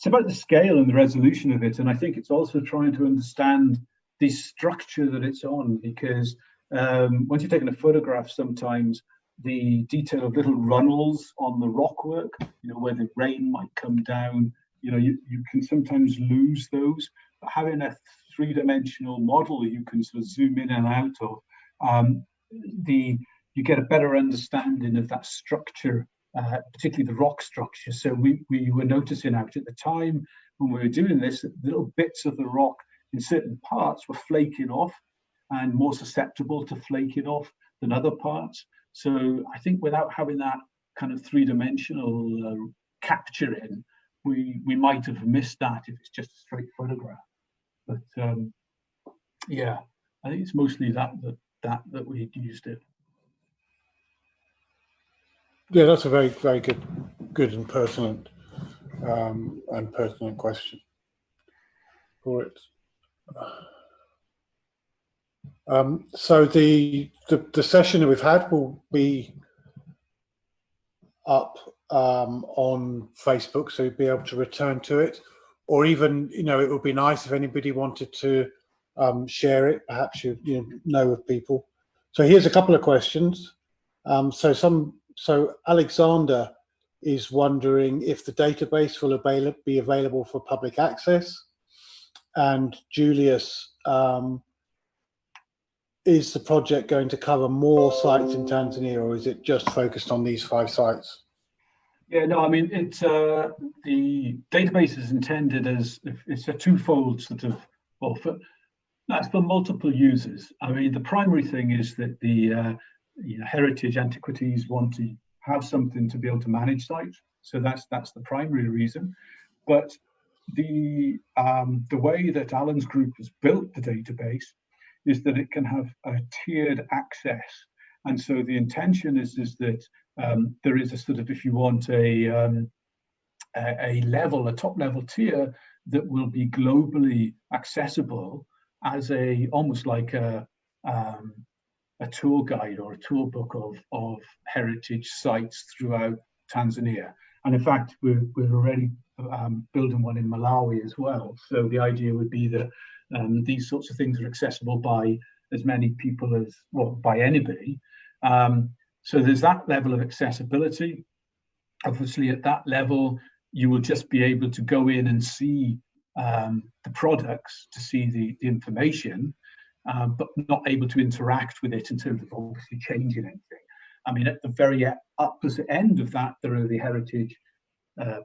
about the scale and the resolution of it, and I think it's also trying to understand the structure that it's on, because once you're taking a photograph, sometimes the detail of little runnels on the rockwork, where the rain might come down, you can sometimes lose those. But having a three-dimensional model you can sort of zoom in and out of, you get a better understanding of that structure, particularly the rock structure. So we were noticing out at the time when we were doing this, little bits of the rock in certain parts were flaking off and more susceptible to flaking off than other parts. So I think without having that kind of three-dimensional capturing, we might have missed that if it's just a straight photograph. But yeah, I think it's mostly that we used it. Yeah, that's a very, very good and pertinent question for it. So the session that we've had will be up on Facebook, so you'll be able to return to it, or even, you know, it would be nice if anybody wanted to share it. Perhaps you know of people. So here's a couple of questions. So Alexander is wondering if the database will be available for public access, and Julius, is the project going to cover more sites in Tanzania, or is it just focused on these 5 sites? Yeah, no, I mean, it's the database is intended as, it's a twofold sort of, well, that's for multiple users. I mean, the primary thing is that the heritage antiquities want to have something to be able to manage sites, so that's the primary reason. But the way that Alan's group has built the database is that it can have a tiered access, and so the intention is that there is a sort of, if you want, a top level tier that will be globally accessible as almost like a tour guide or a tour book of heritage sites throughout Tanzania. And in fact, we're already building one in Malawi as well. So the idea would be that these sorts of things are accessible by as many people as, well, by anybody. So there's that level of accessibility. Obviously, at that level, you will just be able to go in and see the products, to see the information, but not able to interact with it in terms of obviously changing anything. I mean, at the very opposite end of that, there are the heritage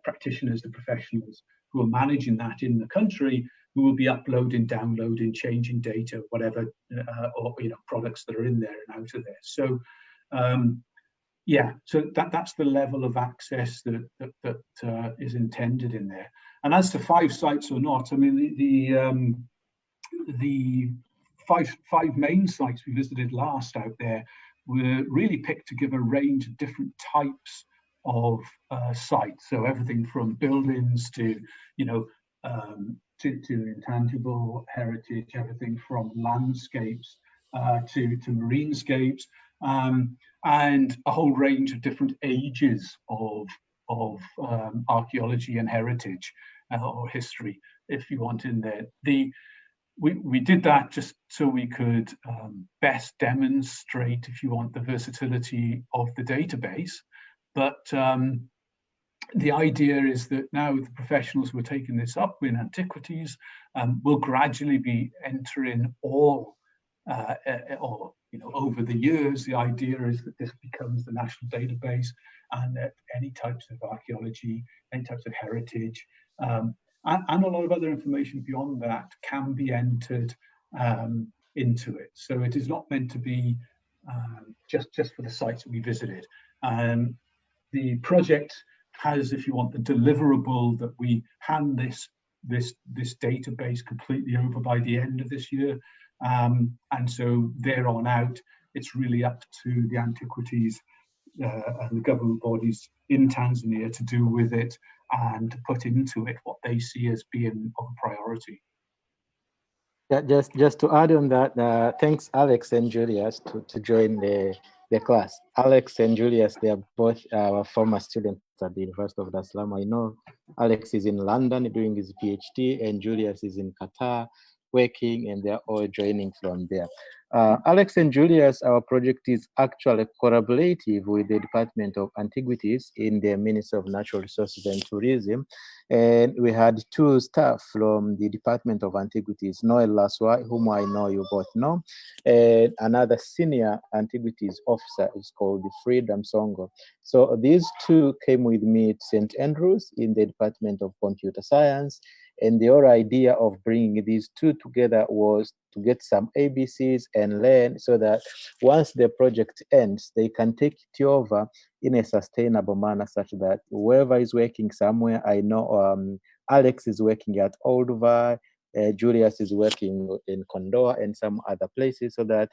practitioners, the professionals who are managing that in the country, who will be uploading, downloading, changing data, whatever, or products that are in there and out of there. So yeah, so that's the level of access that is intended in there. And as to 5 sites or not, I mean, the five main sites we visited last out there were really picked to give a range of different types of sites. So everything from buildings to intangible heritage, everything from landscapes to marinescapes, and a whole range of different ages of archaeology and heritage or history, if you want, in there. We did that just so we could best demonstrate, if you want, the versatility of the database. But the idea is that now the professionals who are taking this up in antiquities will gradually be entering all, over the years. The idea is that this becomes the national database, and that any types of archaeology, any types of heritage, and a lot of other information beyond that can be entered into it. So it is not meant to be just for the sites that we visited. The project has, if you want, the deliverable that we hand this database completely over by the end of this year. And so there on out, it's really up to the antiquities and the government bodies in Tanzania to do with it and to put into it what they see as being of a priority. Yeah, just to add on that, thanks Alex and Julius to join the class. Alex and Julius, they are both our former students at the University of Dar es Salaam. I know Alex is in London doing his PhD, and Julius is in Qatar working, and they're all joining from there. Alex and Julius, our project is actually collaborative with the Department of Antiquities in the Ministry of Natural Resources and Tourism. And we had 2 staff from the Department of Antiquities, Noel Laswa, whom I know you both know, and another senior antiquities officer is called Freedom Songo. So these 2 came with me to St. Andrews in the Department of Computer Science, And the whole idea of bringing these two together was to get some ABCs and learn, so that once the project ends, they can take it over in a sustainable manner, such that whoever is working somewhere, I know Alex is working at Olduvai, Julius is working in Kondoa and some other places, so that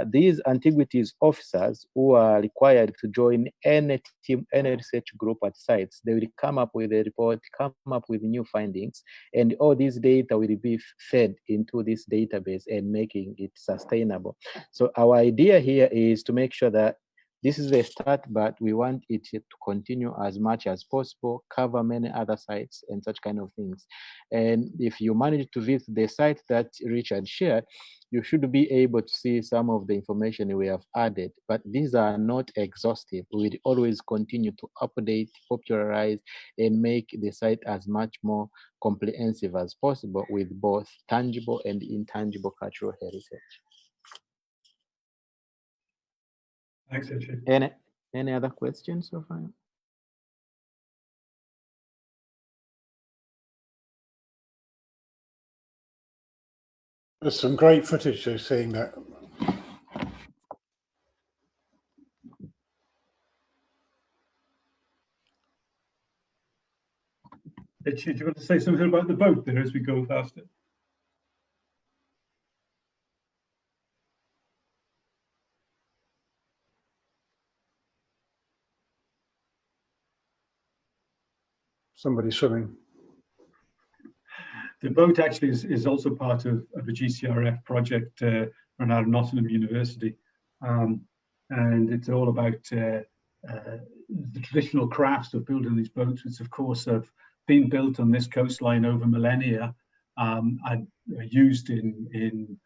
these Antiquities officers who are required to join any team, any research group at sites, they will come up with a report, come up with new findings, and all these data will be fed into this database and making it sustainable. So our idea here is to make sure that this is the start, but we want it to continue as much as possible, cover many other sites and such kind of things. And if you manage to visit the site that Richard shared, you should be able to see some of the information we have added, but these are not exhaustive. We will always continue to update, popularize, and make the site as much more comprehensive as possible with both tangible and intangible cultural heritage. Thanks, Richard. Any other questions so far? There's some great footage of seeing that. Richard, do you want to say something about the boat there as we go faster? Somebody swimming. The boat actually is also part of a GCRF project run out of Nottingham University. And it's all about the traditional crafts of building these boats, which of course have been built on this coastline over millennia and used in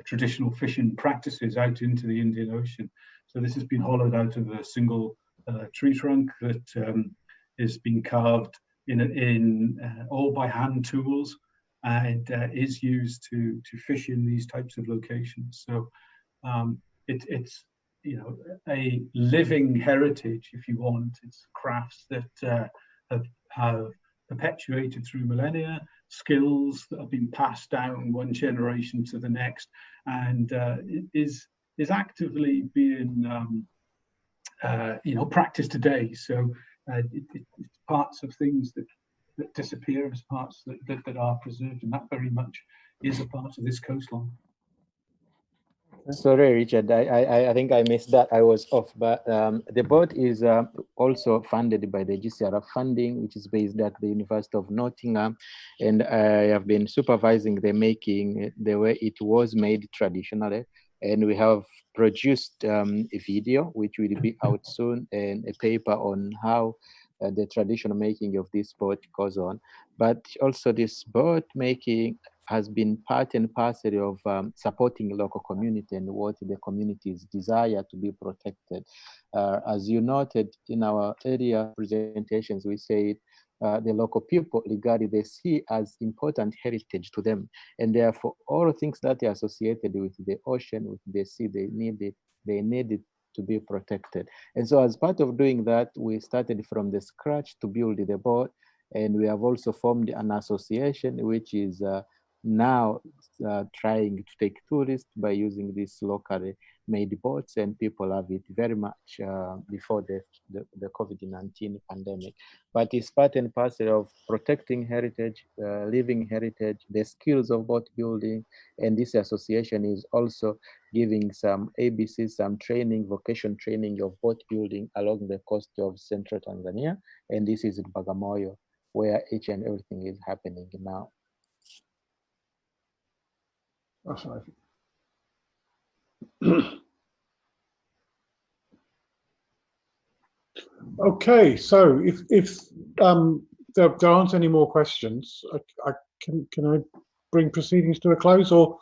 traditional fishing practices out into the Indian Ocean. So this has been hollowed out of a single tree trunk that is being carved in all by hand tools, and is used to fish in these types of locations. So it's a living heritage, if you want. It's crafts that have perpetuated through millennia, skills that have been passed down one generation to the next, and is actively being practiced today. So it's parts of things that disappear as parts that are preserved, and that very much is a part of this coastline. Sorry, Richard, I think I missed that. I was off, but the boat is also funded by the GCRF funding, which is based at the University of Nottingham, and I have been supervising the making, the way it was made traditionally, and we have produced a video, which will be out soon, and a paper on how the traditional making of this boat goes on. But also this boat making has been part and parcel of supporting local community and what the communities desire to be protected. As you noted in our earlier presentations, we said the local people regarded the sea as important heritage to them, and therefore all things that are associated with the ocean, with the sea, they need it to be protected. And so as part of doing that, we started from the scratch to build the boat, and we have also formed an association which is now trying to take tourists by using these locally made boats, and people have it very much before the COVID-19 pandemic. But it's part and parcel of protecting heritage, living heritage, the skills of boat building, and this association is also giving some ABC, some training, vocation training of boat building along the coast of central Tanzania, and this is in Bagamoyo, where each and everything is happening now. That's right. Okay, so if there aren't any more questions, can I bring proceedings to a close, or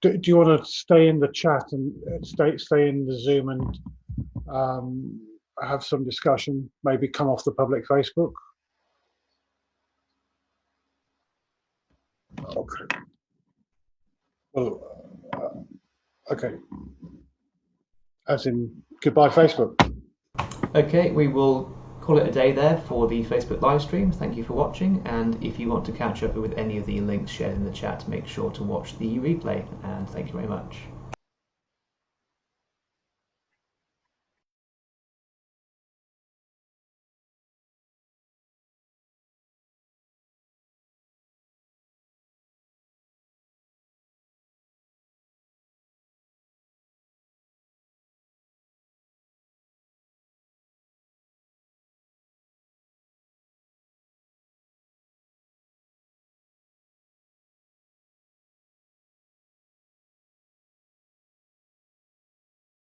do you want to stay in the chat and stay in the Zoom and have some discussion? Maybe come off the public Facebook. Okay. Well, okay. As in goodbye, Facebook. Okay, we will call it a day there for the Facebook live stream. Thank you for watching, and if you want to catch up with any of the links shared in the chat, make sure to watch the replay, and thank you very much.